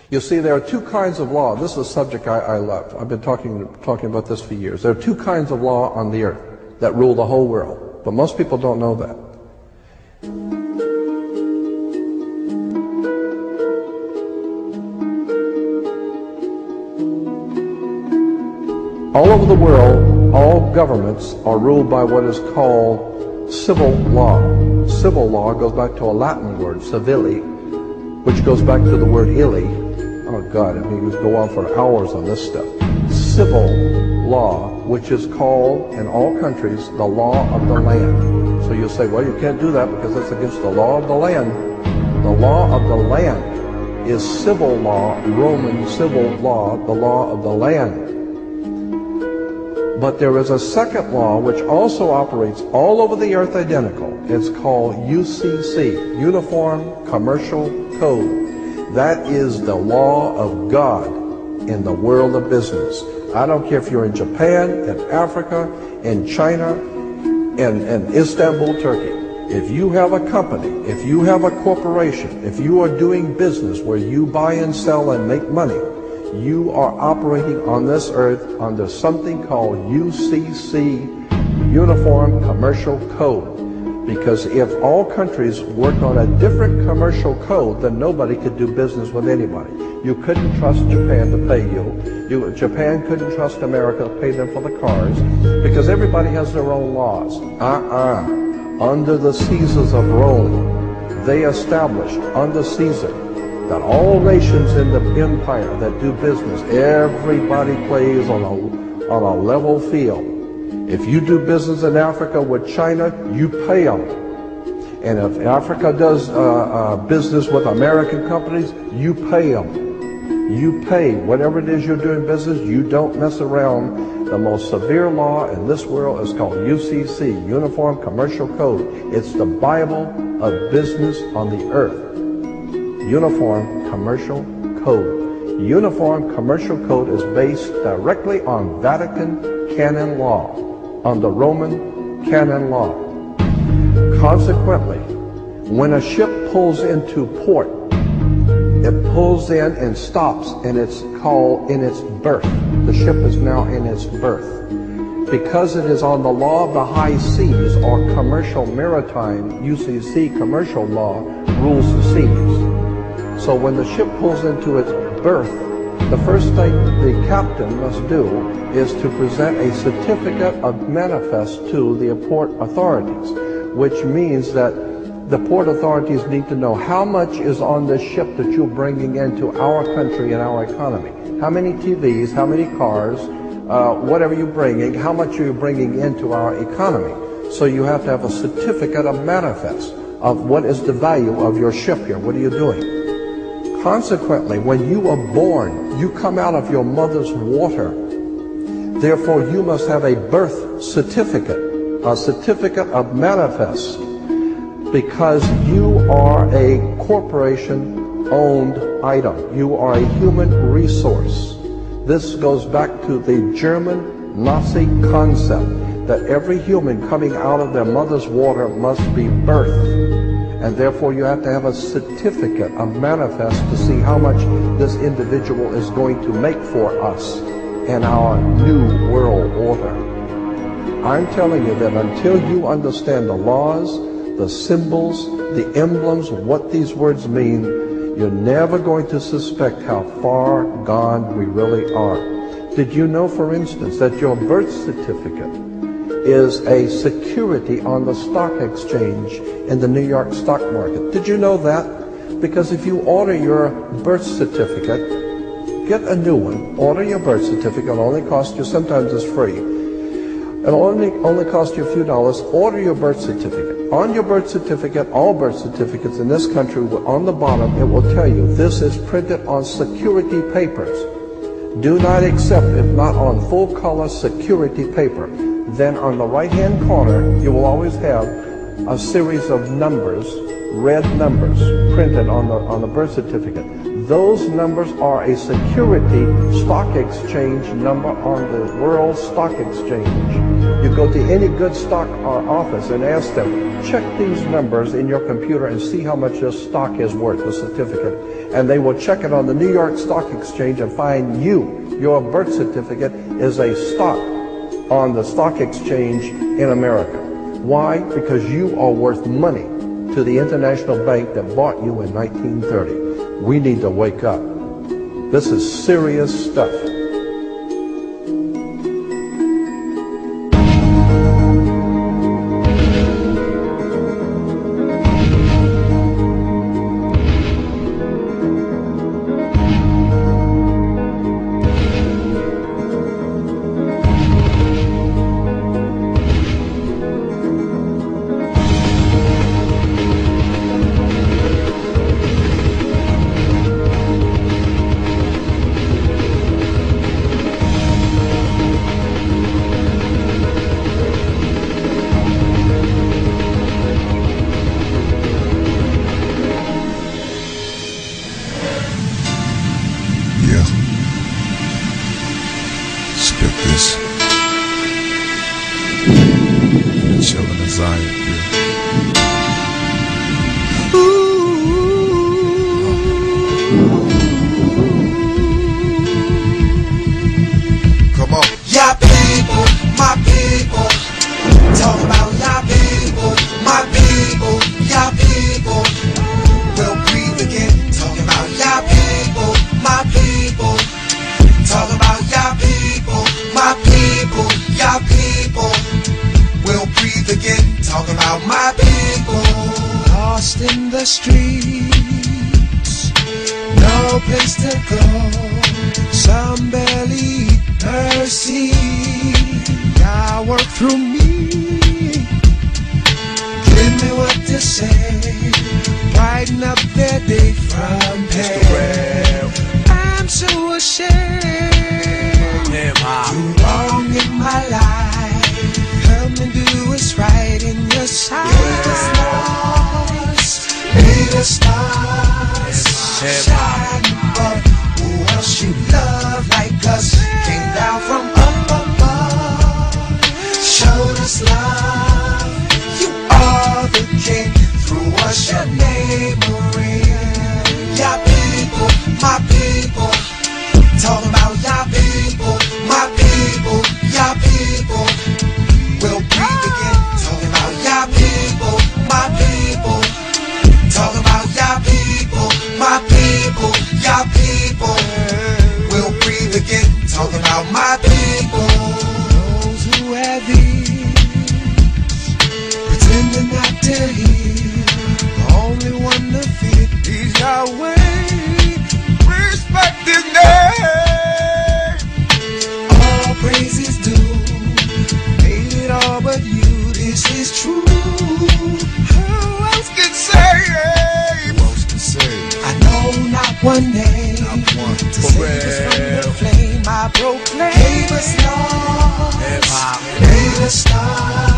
You see, there are two kinds of law. This is a subject I love. I've been talking about this for years. There are two kinds of law on the earth that rule the whole world, but most people don't know that. All over the world, all governments are ruled by what is called civil law. Civil law goes back to a Latin word, civili, which goes back to the word illi. Oh God, I mean, we could go on for hours on this stuff. Civil law, which is called in all countries the law of the land. So you'll say, well, you can't do that because that's against the law of the land. The law of the land is civil law, Roman civil law, the law of the land. But there is a second law which also operates all over the earth identical. It's called UCC, Uniform Commercial Code. That is the law of God in the world of business. I don't care if you're in Japan, in Africa, in China, in Istanbul, Turkey. If you have a company, if you have a corporation, if you are doing business where you buy and sell and make money, you are operating on this earth under something called UCC, Uniform Commercial Code. Because if all countries worked on a different commercial code, then nobody could do business with anybody. You couldn't trust Japan to pay you. Japan couldn't trust America to pay them for the cars, because everybody has their own laws. Under the Caesars of Rome, they established under Caesar that all nations in the empire that do business, everybody plays on a level field. If you do business in Africa with China, you pay them. And if Africa does business with American companies, you pay them. You pay whatever it is you're doing business. You don't mess around. The most severe law in this world is called UCC, Uniform Commercial Code. It's the Bible of business on the earth. Uniform Commercial Code. Uniform Commercial Code is based directly on Vatican canon law, on the Roman canon law. Consequently, when a ship pulls into port, it pulls in and stops, and it's called in its berth. The ship is now in its berth. Because it is on the law of the high seas, or commercial maritime, UCC commercial law, rules the seas. So when the ship pulls into its berth, the first thing the captain must do is to present a certificate of manifest to the port authorities, which means that the port authorities need to know how much is on the ship that you're bringing into our country and our economy. How many TVs, how many cars, whatever you're bringing, how much are you bringing into our economy. So you have to have a certificate of manifest of what is the value of your ship here. What are you doing? Consequently, when you are born, you come out of your mother's water. Therefore, you must have a birth certificate, a certificate of manifest, because you are a corporation-owned item. You are a human resource. This goes back to the German Nazi concept that every human coming out of their mother's water must be birthed. And therefore you have to have a certificate, a manifest, to see how much this individual is going to make for us in our new world order. I'm telling you that until you understand the laws, the symbols, the emblems, what these words mean, you're never going to suspect how far gone we really are. Did you know, for instance, that your birth certificate is a security on the stock exchange in the New York stock market? Did you know that? Because if you order your birth certificate, get a new one, order your birth certificate, it'll only cost you, sometimes it's free, it'll only cost you a few dollars. Order your birth certificate. On your birth certificate, all birth certificates in this country, on the bottom, it will tell you this is printed on security papers. Do not accept if not on full color security paper. Then on the right hand corner, you will always have a series of numbers, red numbers, printed on the birth certificate. Those numbers are a security stock exchange number on the World Stock Exchange. You go to any good stock office and ask them, check these numbers in your computer and see how much your stock is worth, the certificate. And they will check it on the New York Stock Exchange and find your birth certificate is a stock on the stock exchange in America. Why? Because you are worth money to the international bank that bought you in 1930. We need to wake up. This is serious stuff. One name to save us from the flame I proclaim. Gave us love, made us stars.